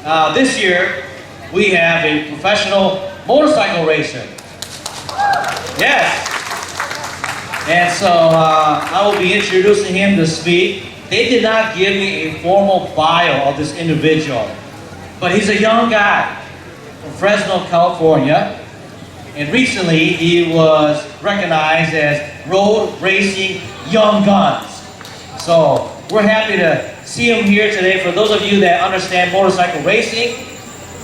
This year, we have a professional motorcycle racer. Yes. And so I will be introducing him to speak. They did not give me a formal bio of this individual, but he's a young guy from Fresno, California. And recently, he was recognized as Road Racing Young Guns. So we're happy to see him here today. For those of you that understand motorcycle racing,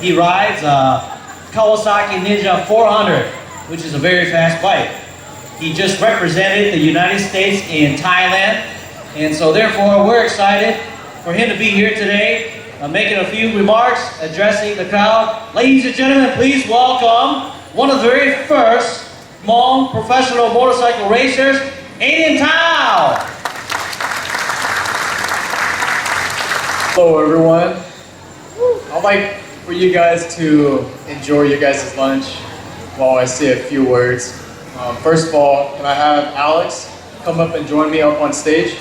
he rides a Kawasaki Ninja 400, which is a very fast bike. He just represented the United States in Thailand, and so therefore we're excited for him to be here today, making a few remarks, addressing the crowd. Ladies and gentlemen, please welcome one of the very first Hmong professional motorcycle racers, Aden Thao. Hello everyone. I'd like for you guys to enjoy your guys' lunch while I say a few words. First of all, can I have Alex come up and join me up on stage?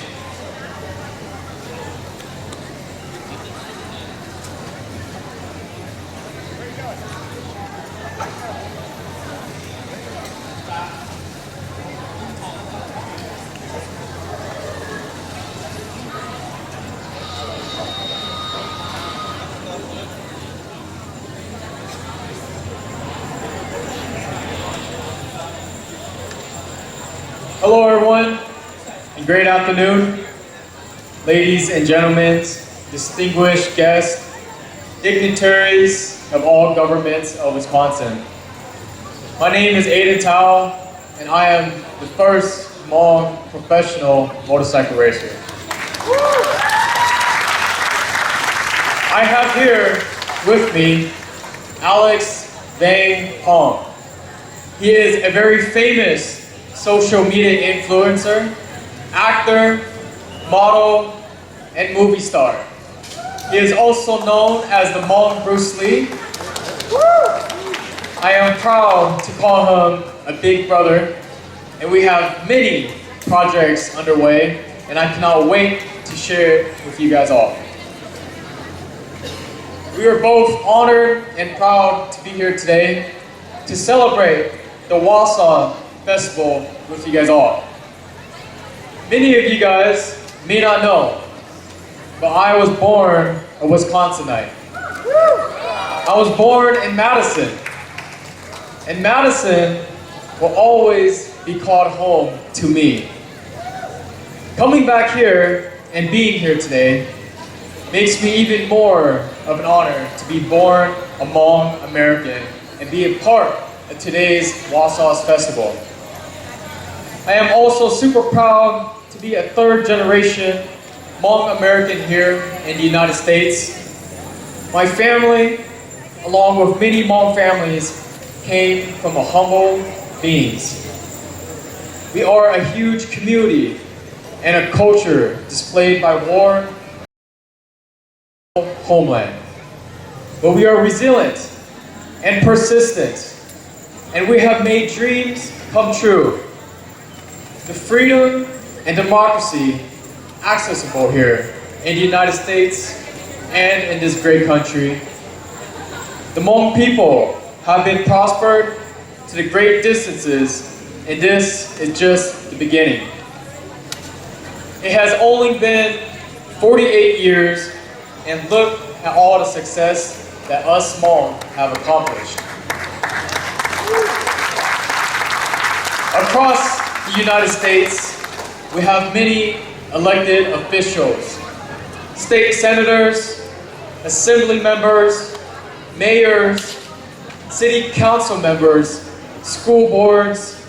Hello everyone, and great afternoon. Ladies and gentlemen, distinguished guests, dignitaries of all governments of Wisconsin. My name is Aden Thao, and I am the first Hmong professional motorcycle racer. I have here with me Alex Hong. He is a very famous social media influencer, actor, model, and movie star. He is also known as the Hmong Bruce Lee. I am proud to call him a big brother, and we have many projects underway, and I cannot wait to share it with you guys all. We are both honored and proud to be here today to celebrate the Wausau Festival with you guys all. Many of you guys may not know, but I was born a Wisconsinite. I was born in Madison, and Madison will always be called home to me. Coming back here and being here today makes me even more of an honor to be born a Hmong American and be a part of today's Wausau's Festival. I am also super proud to be a third generation Hmong American here in the United States. My family, along with many Hmong families, came from a humble beings. We are a huge community and a culture displayed by war homeland. But we are resilient and persistent, and we have made dreams come true. The freedom and democracy accessible here in the United States and in this great country. The Hmong people have been prospered to the great distances, and this is just the beginning. It has only been 48 years, and look at all the success that us Hmong have accomplished. Across the United States, we have many elected officials, state senators, assembly members, mayors, city council members, school boards,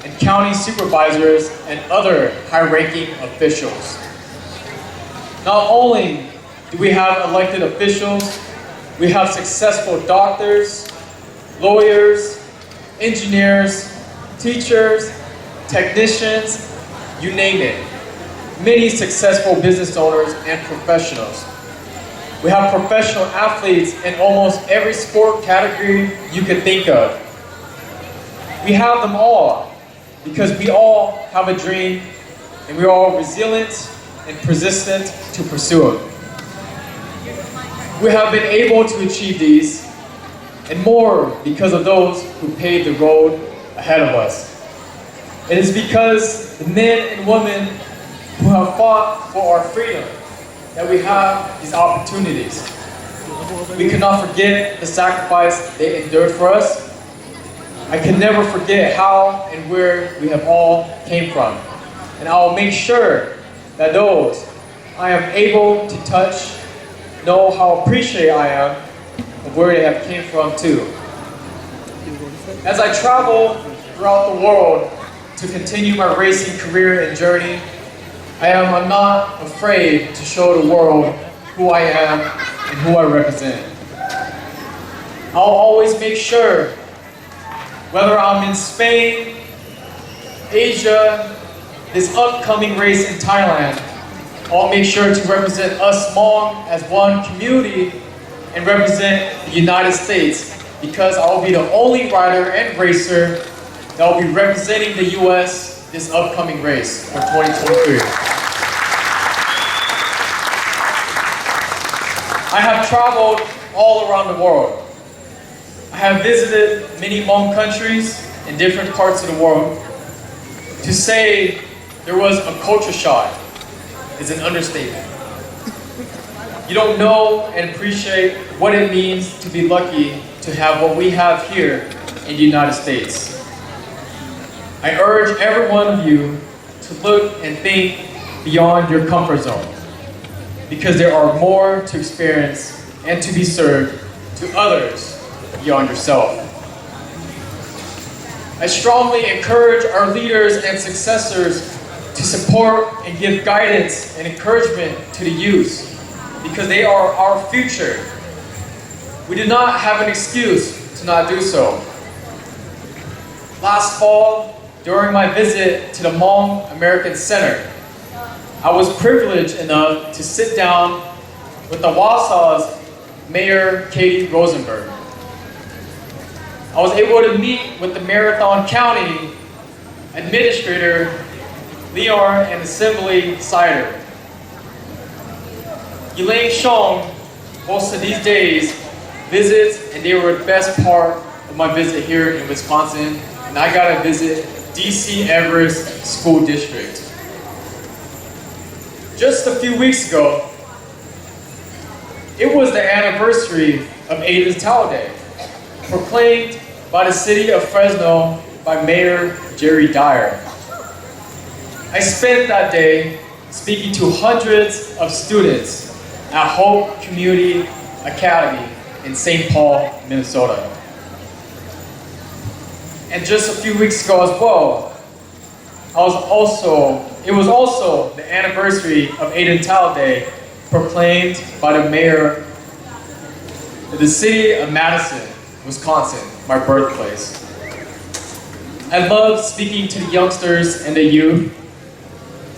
and county supervisors, and other high-ranking officials. Not only do we have elected officials, we have successful doctors, lawyers, engineers, teachers, technicians, you name it. Many successful business owners and professionals. We have professional athletes in almost every sport category you could think of. We have them all because we all have a dream, and we are all resilient and persistent to pursue it. We have been able to achieve these and more because of those who paved the road ahead of us. It is because the men and women who have fought for our freedom that we have these opportunities. We cannot forget the sacrifice they endured for us. I can never forget how and where we have all came from. And I will make sure that those I am able to touch know how appreciated I am of where they have came from too. As I travel throughout the world to continue my racing career and journey, I am not afraid to show the world who I am and who I represent. I'll always make sure, whether I'm in Spain, Asia, this upcoming race in Thailand, I'll make sure to represent us Hmong as one community and represent the United States, because I'll be the only rider and racer that will be representing the US this upcoming race for 2023. I have traveled all around the world. I have visited many Hmong countries in different parts of the world. To say there was a culture shock is an understatement. You don't know and appreciate what it means to be lucky to have what we have here in the United States. I urge every one of you to look and think beyond your comfort zone, because there are more to experience and to be served to others beyond yourself. I strongly encourage our leaders and successors to support and give guidance and encouragement to the youth, because they are our future. We do not have an excuse to not do so. Last fall, during my visit to the Hmong American Center, I was privileged enough to sit down with the Wausau's Mayor Katie Rosenberg. I was able to meet with the Marathon County Administrator Leon and Assembly Sider. Elaine Shong, most of these days, visits, and they were the best part of my visit here in Wisconsin, and I got to visit DC Everest School District. Just a few weeks ago, it was the anniversary of Aden Thao Day, proclaimed by the city of Fresno by Mayor Jerry Dyer. I spent that day speaking to hundreds of students at Hope Community Academy in St. Paul, Minnesota. And just a few weeks ago as well, it was also the anniversary of Aden Thao Day, proclaimed by the mayor of the city of Madison, Wisconsin, my birthplace. I love speaking to the youngsters and the youth.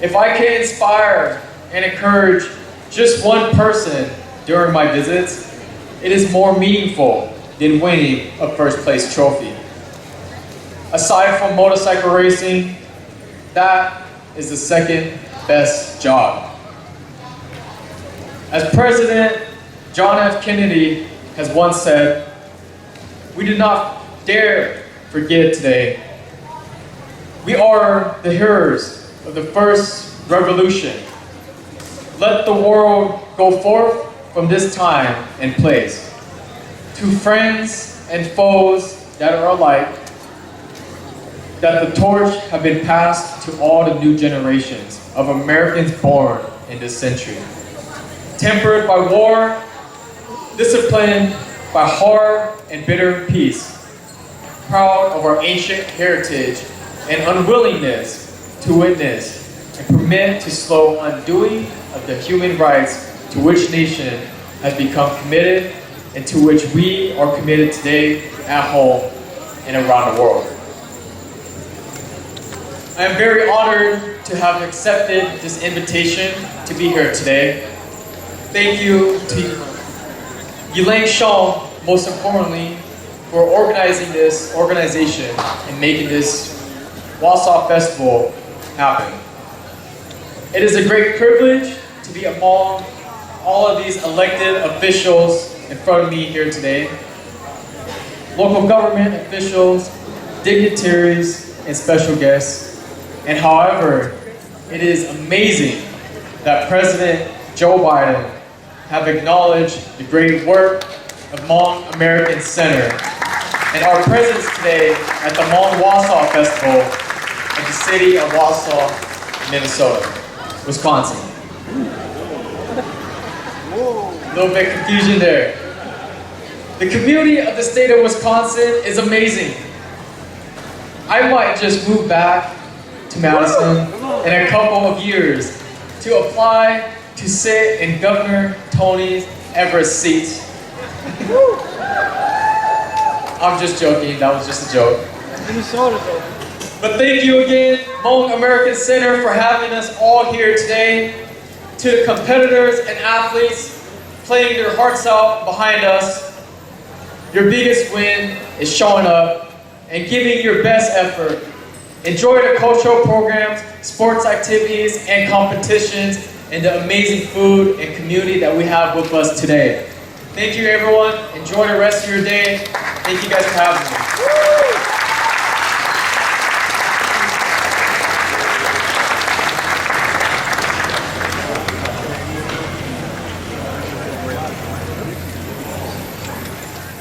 If I can inspire and encourage just one person during my visits, it is more meaningful than winning a first place trophy. Aside from motorcycle racing, that is the second best job. As President John F. Kennedy has once said, we do not dare forget today. We are the heroes of the first revolution. Let the world go forth from this time and place. To friends and foes that are alike, that the torch have been passed to all the new generations of Americans born in this century. Tempered by war, disciplined by hard and bitter peace, proud of our ancient heritage and unwillingness to witness and permit to slow undoing of the human rights to which nation has become committed and to which we are committed today at home and around the world. I am very honored to have accepted this invitation to be here today. Thank you to Elaine Shaw, most importantly, for organizing this organization and making this Wausau Festival happen. It is a great privilege to be among all of these elected officials in front of me here today, local government officials, dignitaries, and special guests. And however, it is amazing that President Joe Biden have acknowledged the great work of Hmong American Center and our presence today at the Hmong Wausau Festival in the city of Wausau, Minnesota, Wisconsin. A little bit confusion there. The community of the state of Wisconsin is amazing. I might just move back to Madison in a couple of years to apply to sit in Governor Tony Everett's seat. I'm just joking, that was just a joke. Minnesota though. But thank you again, Hmong American Center, for having us all here today. To the competitors and athletes playing their hearts out behind us, your biggest win is showing up and giving your best effort. Enjoy the cultural programs, sports activities, and competitions, and the amazing food and community that we have with us today. Thank you, everyone. Enjoy the rest of your day. Thank you guys for having me.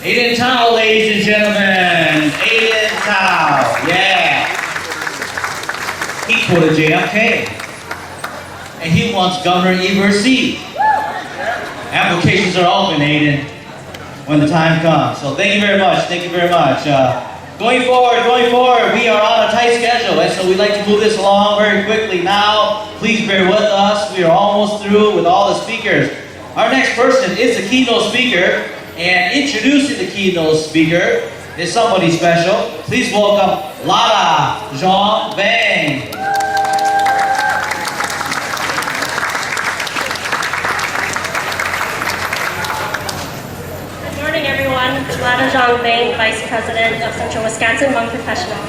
Aden Thao, ladies and gentlemen. Aden Thao, yeah. He quoted JFK. And he wants Governor Everett's seat. Applications are open, Aden, when the time comes. So thank you very much, thank you very much. Going forward, we are on a tight schedule, and so we'd like to move this along very quickly now. Please bear with us. We are almost through with all the speakers. Our next person is the keynote speaker, and introducing the keynote speaker is somebody special. Please welcome Lada Jean Bang. Good morning, everyone. Lada Jean Bang, Vice President of Central Wisconsin Hmong Professionals.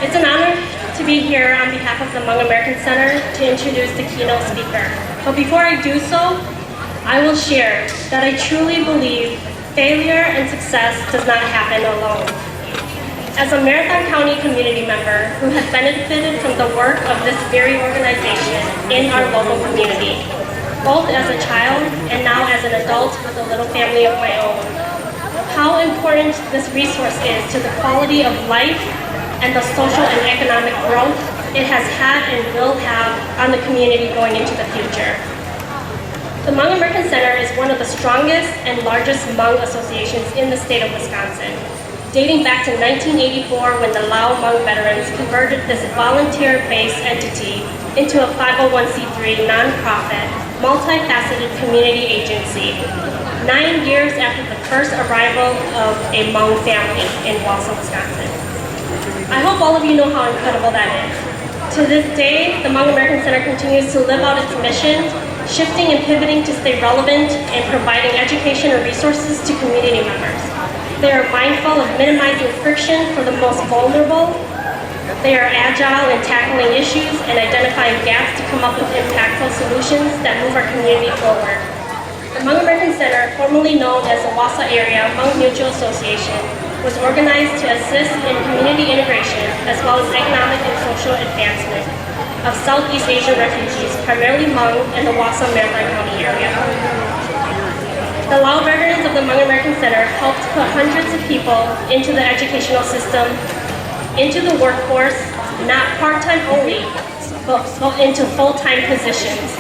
It's an honor to be here on behalf of the Hmong American Center to introduce the keynote speaker. But before I do so, I will share that I truly believe failure and success does not happen alone. As a Marathon County community member who has benefited from the work of this very organization in our local community, both as a child and now as an adult with a little family of my own, how important this resource is to the quality of life and the social and economic growth it has had and will have on the community going into the future. The Hmong American Center is one of the strongest and largest Hmong associations in the state of Wisconsin, dating back to 1984 when the Lao Hmong veterans converted this volunteer-based entity into a 501c3 nonprofit, multifaceted community agency, 9 years after the first arrival of a Hmong family in Wausau, Wisconsin. I hope all of you know how incredible that is. To this day, the Hmong American Center continues to live out its mission, shifting and pivoting to stay relevant and providing education and resources to community members. They are mindful of minimizing friction for the most vulnerable. They are agile in tackling issues and identifying gaps to come up with impactful solutions that move our community forward. The Hmong American Center, formerly known as the Wausau Area Hmong Mutual Association, was organized to assist in community integration as well as economic and social advancement of Southeast Asian refugees, primarily Hmong, in the Wausau Marathon County area. The Lao veterans of the Hmong American Center helped put hundreds of people into the educational system, into the workforce, not part-time only, but into full-time positions.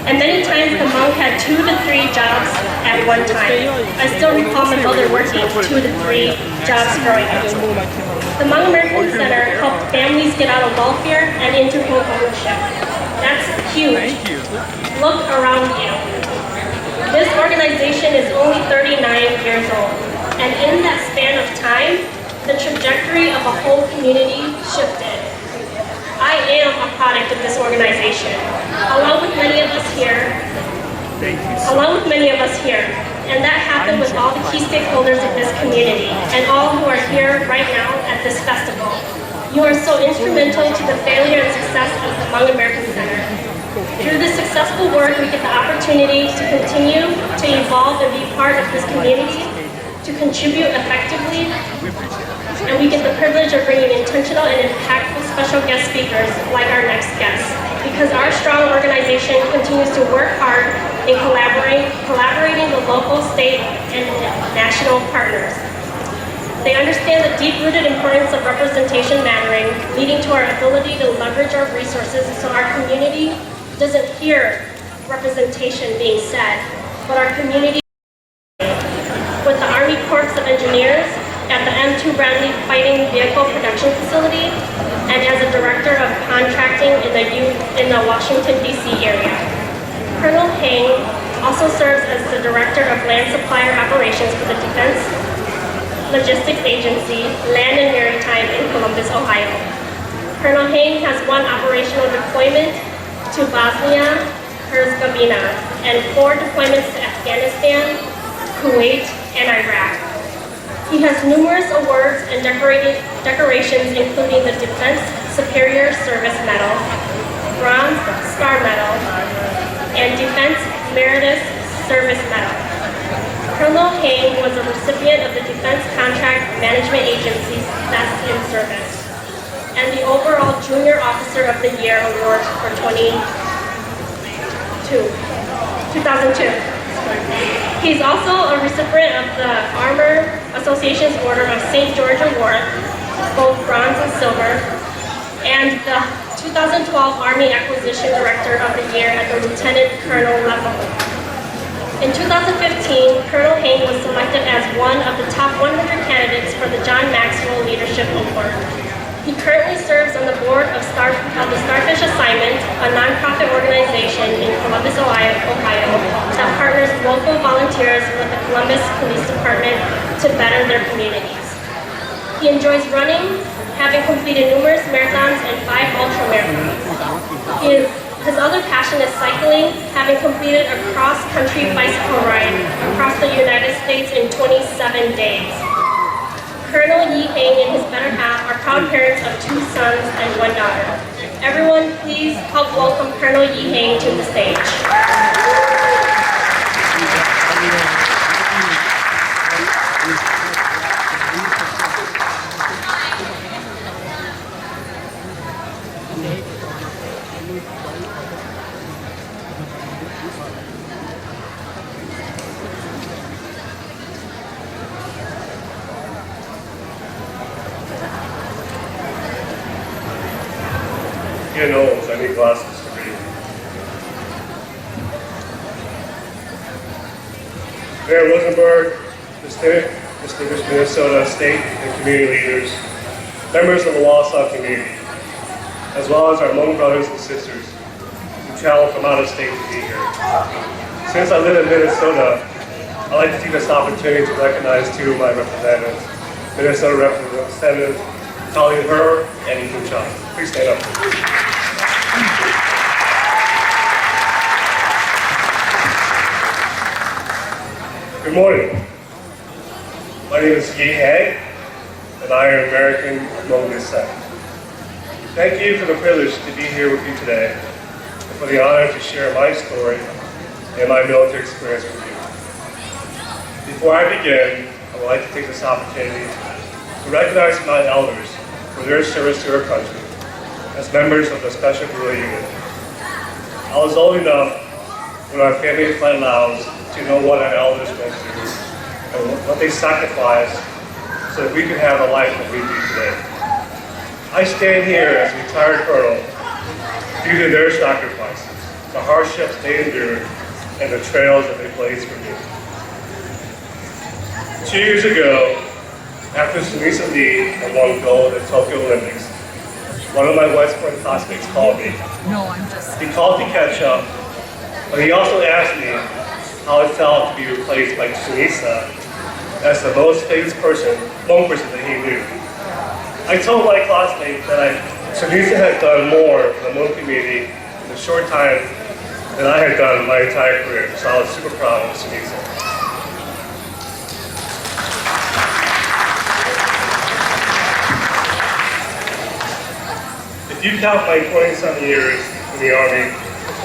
And many times the Hmong had 2 to 3 jobs at one time. I still recall my mother working 2 to 3 jobs growing up. The Hmong American Center helped families get out of welfare and into home ownership. That's huge. Look around you. This organization is only 39 years old, and in that span of time, the trajectory of a whole community shifted. I am a product of this organization, along with many of us here, and that happened with all the key stakeholders of this community and all who are here right now at this festival. You are so instrumental to the failure and success of the Hmong American Center. Through this successful work, we get the opportunity to continue to evolve and be part of this community, to contribute effectively, and we get the privilege of bringing intentional and impactful special guest speakers like our next guest, because our strong organization continues to work hard in collaborating with local, state, and national partners. They understand the deep-rooted importance of representation mattering, leading to our ability to leverage our resources so our community doesn't hear representation being said, but our community with the Army Corps of Engineers at the M2 Bradley Fighting Vehicle Production Facility, and as a director of contracting in the Washington, D.C. area. Colonel Hang also serves as the director of land supplier operations for the Defense Logistics Agency, Land and Maritime in Columbus, Ohio. Colonel Hang has one operational deployment to Bosnia-Herzegovina and 4 deployments to Afghanistan, Kuwait, and Iraq. He has numerous awards and decorations, including the Defense Superior Service Medal, Bronze Star Medal, and Defense Meritorious Service Medal. Colonel Hang was a recipient of the Defense Contract Management Agency's Best in Service and the overall Junior Officer of the Year Award for 2002. He's also a recipient of the Armor Association's Order of St. George Award, both bronze and silver, and the 2012 Army Acquisition Director of the Year at the Lieutenant Colonel level. In 2015, Colonel Hang was selected as one of the top 100 candidates for the John Maxwell Leadership Award. He currently serves on the board of the Starfish Assignment, a nonprofit organization in Columbus, Ohio, that partners local volunteers with the Columbus Police Department to better their communities. He enjoys running, having completed numerous marathons and 5 ultramarathons. His other passion is cycling, having completed a cross-country bicycle ride across the United States in 27 days. Colonel Yi Hang and his better half are proud parents of 2 sons and 1 daughter. Everyone, please help welcome Colonel Yi Hang to the stage. Getting old, so I need glasses to read. Mayor Rosenberg, distinguished Minnesota state and community leaders, members of the Wausau community, as well as our Hmong brothers and sisters who travel from out of state to be here. Since I live in Minnesota, I'd like to take this opportunity to recognize 2 of my representatives, Minnesota Representative Colleen Her and Ethan Chung. Please stand up. Good morning. My name is Yi Hang, and I am American Hmong descent. Thank you for the privilege to be here with you today, and for the honor to share my story and my military experience with you. Before I begin, I would like to take this opportunity to recognize my elders for their service to our country as members of the Special Guerrilla Unit. I was old enough when our family fled Laos to know what our elders went through and what they sacrificed so that we could have the life that we do today. I stand here as a retired colonel due to their sacrifices, the hardships they endured, and the trails that they blazed for me. 2 years ago, after Sunisa Lee had won gold at Tokyo Olympics, one of my West Point classmates called me. He called to catch up, but he also asked me how it felt to be replaced by Sunisa as the most famous Hmong person that he knew. I told my classmate that Sunisa had done more for the Hmong community in a short time than I had done in my entire career, so I was super proud of Sunisa. If you count my 27 years in the Army,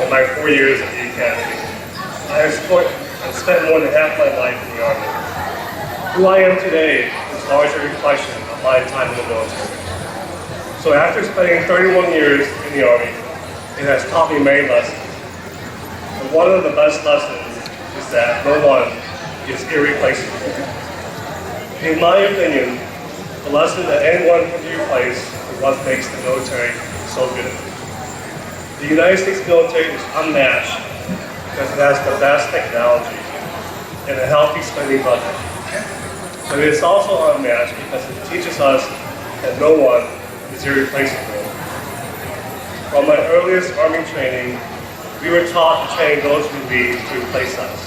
in my 4 years at the academy. I have spent more than half my life in the Army. Who I am today is largely a reflection of my time in the military. So after spending 31 years in the Army, it has taught me many lessons. And one of the best lessons is that no one is irreplaceable. In my opinion, the lesson that anyone can be replaced is what makes the military so good. The United States military is unmatched because it has the best technology and a healthy spending budget. But it's also unmatched because it teaches us that no one is irreplaceable. From my earliest Army training, we were taught to train those who leave to replace us.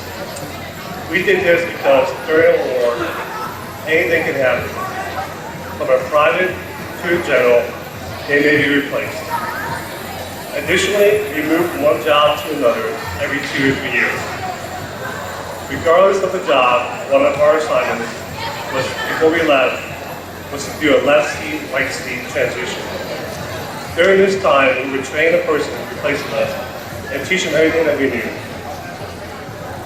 We did this because during a war, anything can happen. From a private to a general, they may be replaced. Additionally, we moved from one job to another every 2 or 3 years. Regardless of the job, one of our assignments was, before we left, was to do a left seat, right seat transition. During this time, we would train the person replacing us and teach them everything that we knew.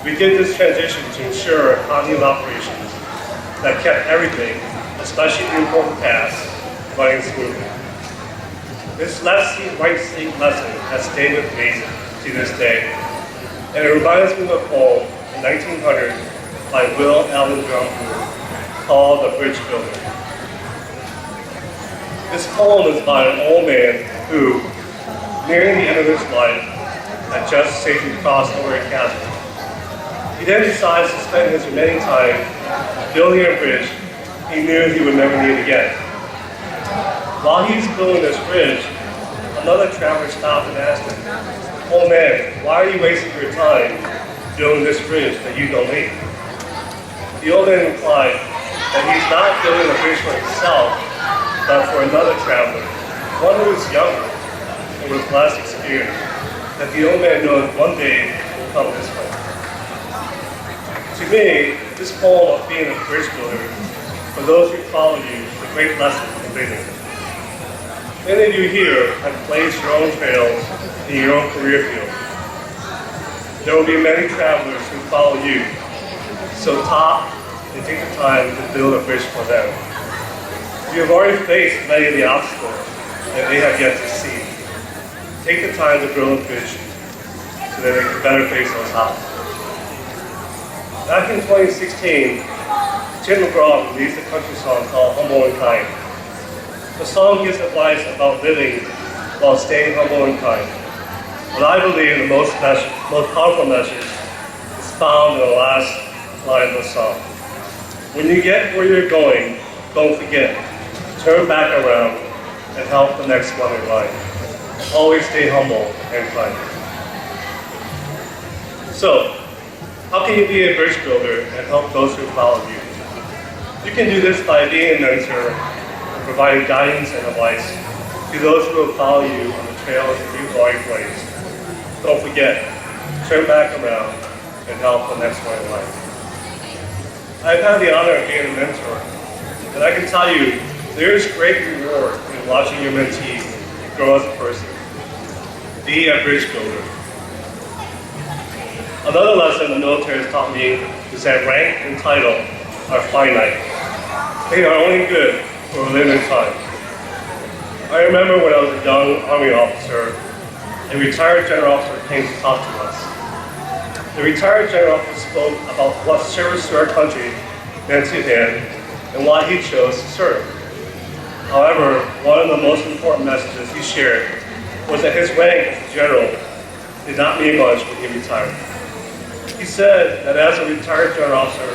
We did this transition to ensure continuity of operations that kept everything, especially the important tasks, running smoothly. This left seat, right seat lesson has stayed with me to this day, and it reminds me of a poem in 1900 by Will Allen Drummond called The Bridge Builder. This poem is about an old man who, nearing the end of his life, had just safely crossed over a chasm. He then decides to spend his remaining time building a bridge he knew he would never need again. While he's building this bridge, another traveler stopped and asked him, "Oh man, why are you wasting your time building this bridge that you don't need?" The old man replied that he's not building a bridge for himself, but for another traveler, one who is younger and with less experience, that the old man knows one day will come this way. To me, this poem of being a bridge builder, for those who follow you, is a great lesson in building. Many of you here have blazed your own trails in your own career field. There will be many travelers who follow you, so stop and take the time to build a bridge for them. You have already faced many of the obstacles that they have yet to see. Take the time to build a bridge so that they can better face those obstacles. Back in 2016, Tim McGraw released a country song called Humble and Kind. The song gives advice about living while staying humble and kind. But I believe the most powerful message is found in the last line of the song. When you get where you're going, don't forget, turn back around and help the next one in line. Always stay humble and kind. So, how can you be a bridge builder and help those who follow you? You can do this by being a mentor and providing guidance and advice to those who will follow you on the trails that you've already blazed. Don't forget, turn back around and help the next one in line. I've had the honor of being a mentor, and I can tell you, there is great reward in watching your mentee grow as a person. Be a bridge builder. Another lesson the military has taught me is that rank and title are finite. They are only good for a limited time. I remember when I was a young Army officer, a retired general officer came to talk to us. The retired general officer spoke about what service to our country meant to him and why he chose to serve. However, one of the most important messages he shared was that his rank as a general did not mean much when he retired. He said that as a retired general officer,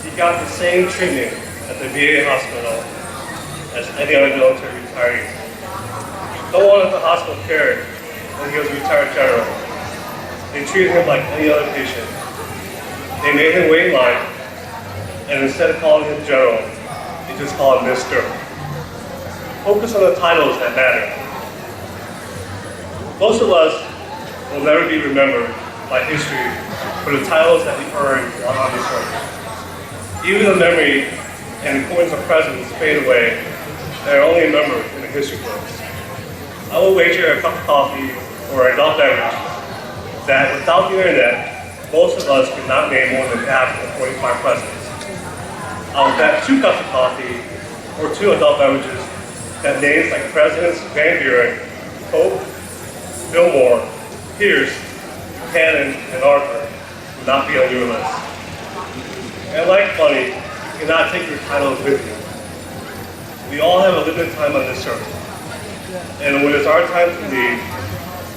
he got the same treatment at the VA hospital as any other military retiree. No one at the hospital cared that he was a retired general. They treated him like any other patient. They made him wait in line, and instead of calling him general, they just called him Mr. Focus on the titles that matter. Most of us will never be remembered by history for the titles that we earned while on this earth. Even the memory and importance of presence fade away and are only remembered in the history books. I will wager a cup of coffee or a adult beverage that without the internet, most of us could not name more than half of 45 presidents. I will bet 2 cups of coffee or 2 adult beverages that names like Presidents Van Buren, Pope, Fillmore, Pierce, Buchanan, and Arthur will not be on your list. And like money, you cannot take your titles with you. We all have a limited time on this earth. And when it's our time to leave,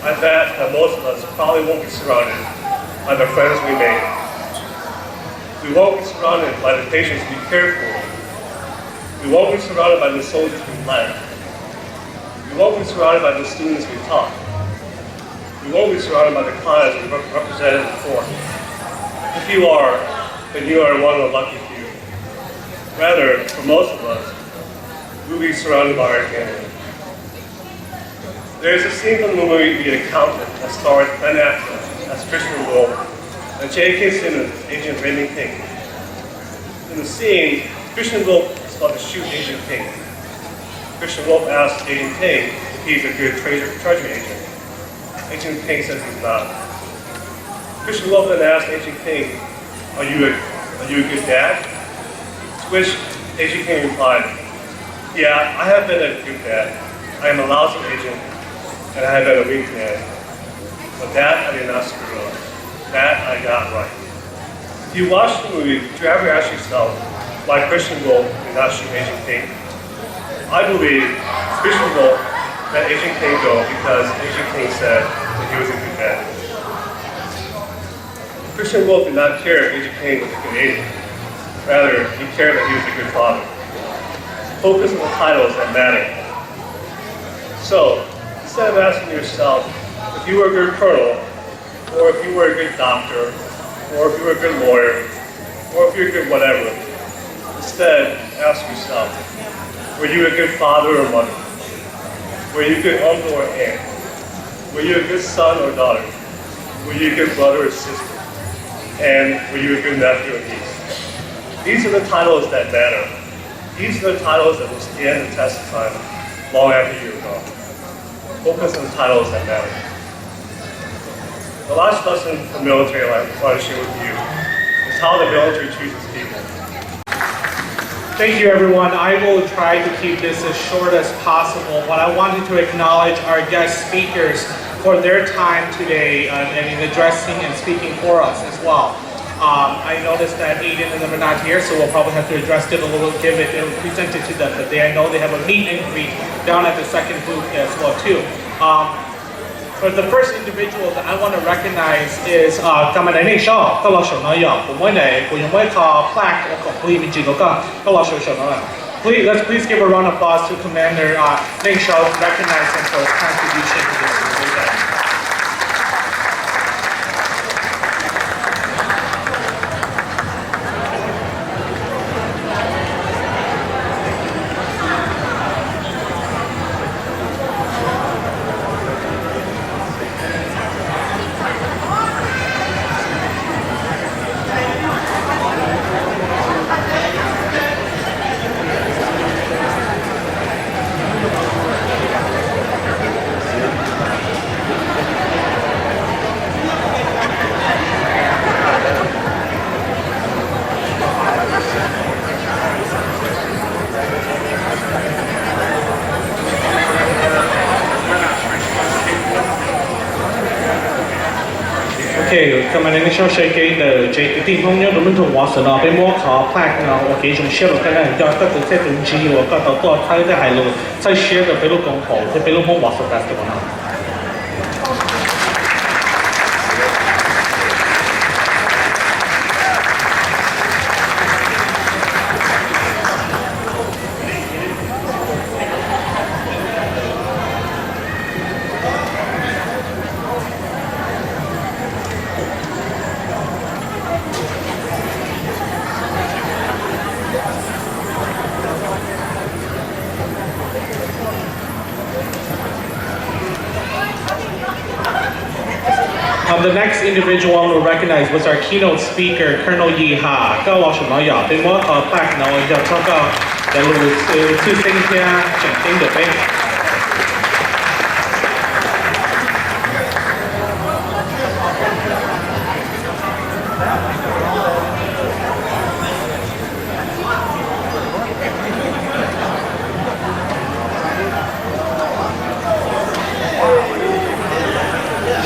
I bet that most of us probably won't be surrounded by the friends we made. We won't be surrounded by the patients we cared for. We won't be surrounded by the soldiers we led. We won't be surrounded by the students we taught. We won't be surrounded by the clients we represented before. If you are, then you are one of the lucky few. Rather, for most of us, we'll be surrounded by our family. There is a scene from the movie The Accountant that stars Ben Affleck as Christian Wolf and J.K. Simmons as Agent Raymond King. In the scene, Christian Wolf is about to shoot Agent King. Christian Wolf asks Agent King if he's a good treasure agent. Agent King says he's not. Christian Wolf then asks Agent King, are you a good dad? To which Agent King replied, yeah, I have been a good dad. I am a lousy agent, and I have been a weak man. But that I did not screw up. That I got right. If you watch the movie, did you ever ask yourself why Christian Wolf did not shoot Agent King? I believe Christian Wolf let Agent King go because Agent King said that he was a good dad. Christian Wolf did not care if Agent King was a good agent. Rather, he cared that he was a good father. Focus on the titles that matter. So, instead of asking yourself if you were a good colonel, or if you were a good doctor, or if you were a good lawyer, or if you're a good whatever, instead ask yourself, were you a good father or mother? Were you a good uncle or aunt? Were you a good son or daughter? Were you a good brother or sister? And were you a good nephew or niece? These are the titles that matter. These are the titles that will stand the test of time long after you're gone. Focus on the titles that matter. The last lesson from military life I want to share with you is how the military chooses people. Thank you, everyone. I will try to keep this as short as possible, but I wanted to acknowledge our guest speakers for their time today and in addressing and speaking for us as well. I noticed that Aden and them are not here, so we'll probably have to address it a little, present it to them. But I know they have a meet and greet down at the second booth as well too. For the first individual that I want to recognize is Commander Shaw, Please give a round of applause to Commander Ning Shaw to recognize him for his contribution to this event. Okay, Commander Ning Shaw 寫機嘅最地方呢，咁樣同話神啊，俾摩卡 plaque 啊，我幾種 share 嘅咧，而家得到即係點知喎，得到多睇啲係路，即係 share 嘅俾到咁好，即係俾到冇話實嘅咁啊。The next individual I will recognize was our keynote speaker, Colonel Yi Ha. 各位什麼呀？俾我plaque，然後就參加有2星期整經嘅俾。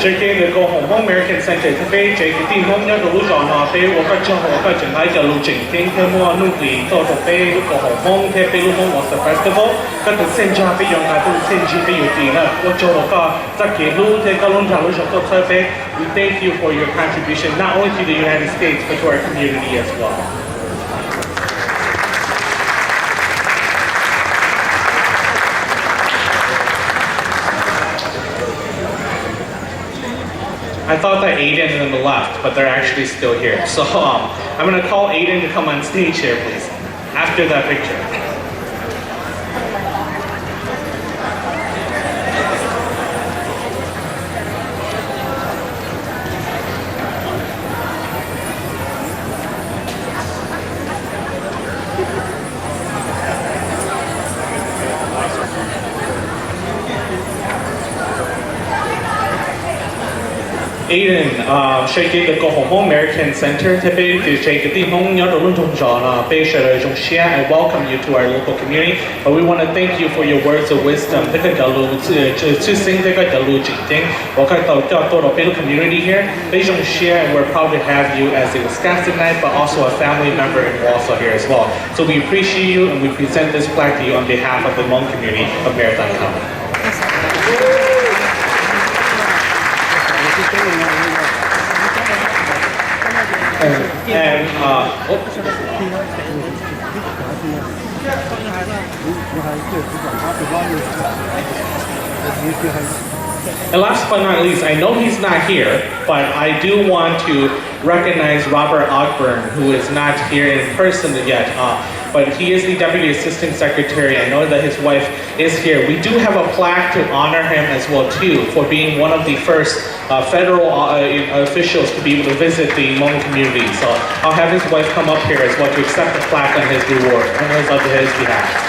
shaking the go Hmong American Center to pay Jake the Hmong Yo the Lujon pay or John or Janai Jalujing Ting Temo Nukli to pay the Hmong Tepe Hmong was the festival got the Senja Pay Young to Senji Pay Utina what Joka Zaki Lu take a long Jalujo to Tepe. We thank you for your contribution not only to the United States but to our community as well. I thought that Aden and them left, but they're actually still here. So I'm gonna call Aden to come on stage here, please, after that picture. Aden, shaking the Hmong American Center, Tepe, to shake the Hmong Yadolun Jona, Beisha Jongxia, and welcome you to our local community. But we want to thank you for your words of wisdom. To sing the Jingting, Waka community here, Beijongxia, and we're proud to have you as a Wisconsinite, but also a family member in Wausau here as well. So we appreciate you, and we present this plaque to you on behalf of the Hmong community of Marathon County. And last but not least, I know he's not here, but I do want to recognize Robert Ogburn, who is not here in person yet, but he is the Deputy Assistant Secretary. I know that his wife is here. We do have a plaque to honor him as well too, for being one of the first federal officials to be able to visit the Hmong community. So I'll have his wife come up here as well to accept the plaque on his reward, on his behalf.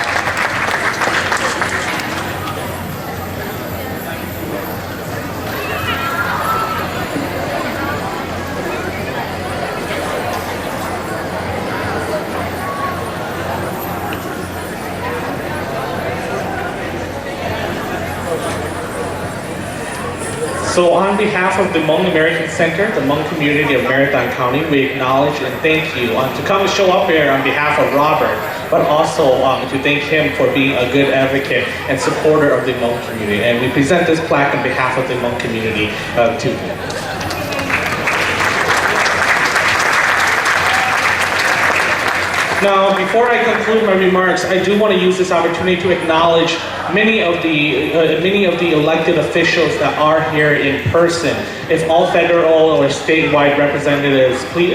So on behalf of the Hmong American Center, the Hmong community of Marathon County, we acknowledge and thank you to come and show up here on behalf of Robert, but also to thank him for being a good advocate and supporter of the Hmong community. And we present this plaque on behalf of the Hmong community to him. Now, before I conclude my remarks, I do want to use this opportunity to acknowledge many of the elected officials that are here in person. If all federal or statewide representatives, please,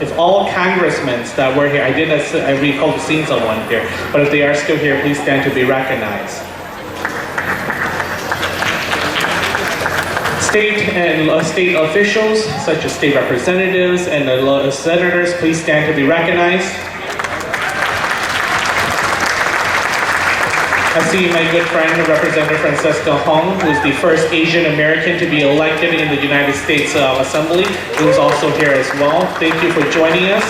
if all congressmen that were here, I recall seeing someone here, but if they are still here, please stand to be recognized. State officials, such as state representatives and the senators, please stand to be recognized. I see my good friend, Representative Francesca Hong, who is the first Asian American to be elected in the United States Assembly, who is also here as well. Thank you for joining us.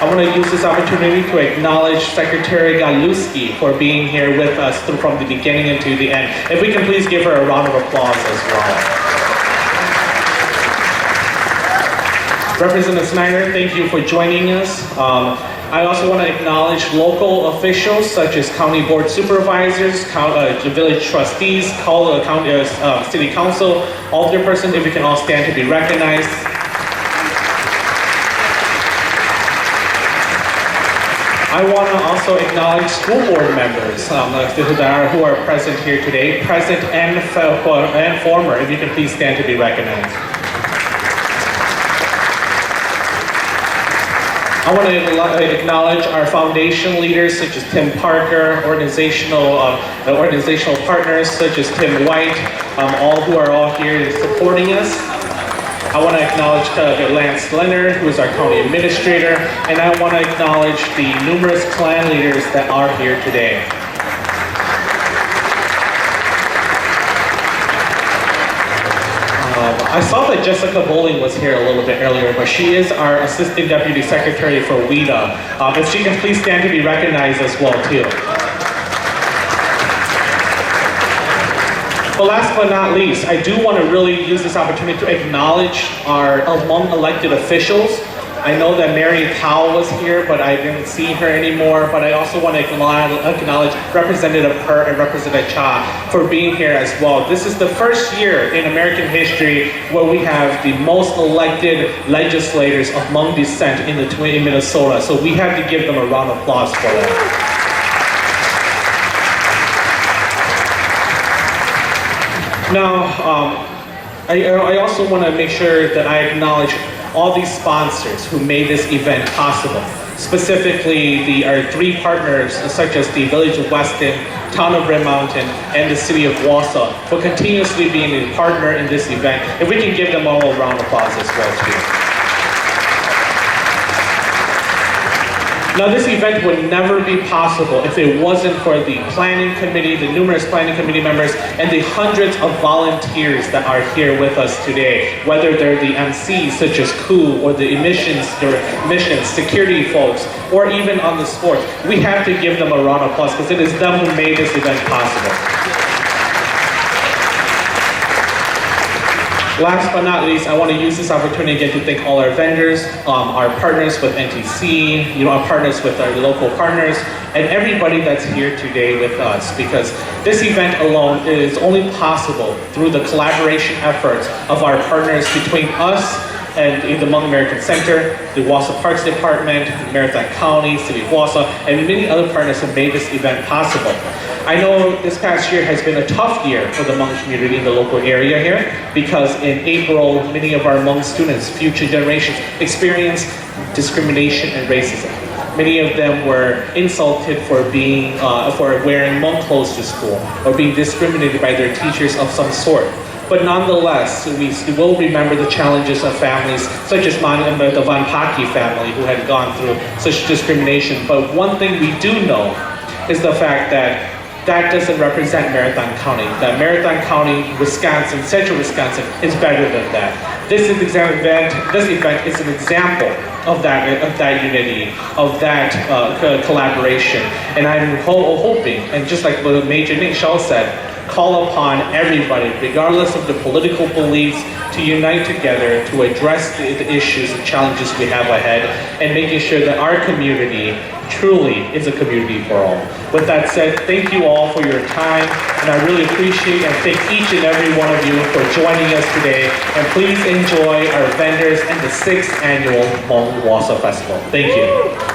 I want to use this opportunity to acknowledge Secretary Galuski for being here with us from the beginning and to the end. If we can please give her a round of applause as well. Representative Snyder, thank you for joining us. I also want to acknowledge local officials such as county board supervisors, village trustees, city council, alderpersons, if we can all stand to be recognized. I want to also acknowledge school board members who are present here today, present and former, if you can please stand to be recognized. I want to acknowledge our foundation leaders such as Tim Parker, organizational partners such as Tim White, all who are all here supporting us. I want to acknowledge Lance Leonard, who is our county administrator, and I want to acknowledge the numerous clan leaders that are here today. I saw that Jessica Bowling was here a little bit earlier, but she is our Assistant Deputy Secretary for WIDA. If she can please stand to be recognized as well too. But last but not least, I do want to really use this opportunity to acknowledge our Hmong elected officials. I know that Mary Thao was here, but I didn't see her anymore. But I also want to acknowledge Representative Per and Representative Cha for being here as well. This is the first year in American history where we have the most elected legislators of Hmong descent in Minnesota. So we have to give them a round of applause for that. Now, I also want to make sure that I acknowledge all these sponsors who made this event possible. Specifically, our 3 partners, such as the Village of Weston, Town of Red Mountain, and the City of Wausau, for continuously being a partner in this event. If we can give them all a round of applause as well, too. Now, this event would never be possible if it wasn't for the planning committee, the numerous planning committee members, and the hundreds of volunteers that are here with us today. Whether they're the MCs, such as Ku, or the admissions, security folks, or even on the sports. We have to give them a round of applause because it is them who made this event possible. Last but not least, I want to use this opportunity again to thank all our vendors, our partners with NTC, our partners with our local partners, and everybody that's here today with us, because this event alone is only possible through the collaboration efforts of our partners between us and in the Hmong American Center, the Wausau Parks Department, Marathon County, City of Wausau, and many other partners who made this event possible. I know this past year has been a tough year for the Hmong community in the local area here, because in April, many of our Hmong students, future generations, experienced discrimination and racism. Many of them were insulted for wearing Hmong clothes to school, or being discriminated by their teachers of some sort. But nonetheless, we will remember the challenges of families such as the Van Paki family who had gone through such discrimination. But one thing we do know is the fact that that doesn't represent Marathon County. That Marathon County, Wisconsin, Central Wisconsin is better than that. This event is an example of that unity, of that collaboration. And I'm hoping, and just like what Major Nick Shaw said, call upon everybody, regardless of their political beliefs, to unite together to address the issues and challenges we have ahead, and making sure that our community truly is a community for all. With that said, thank you all for your time, and I really appreciate and thank each and every one of you for joining us today, and please enjoy our vendors and the 6th annual Hmong Wausau Festival. Thank you.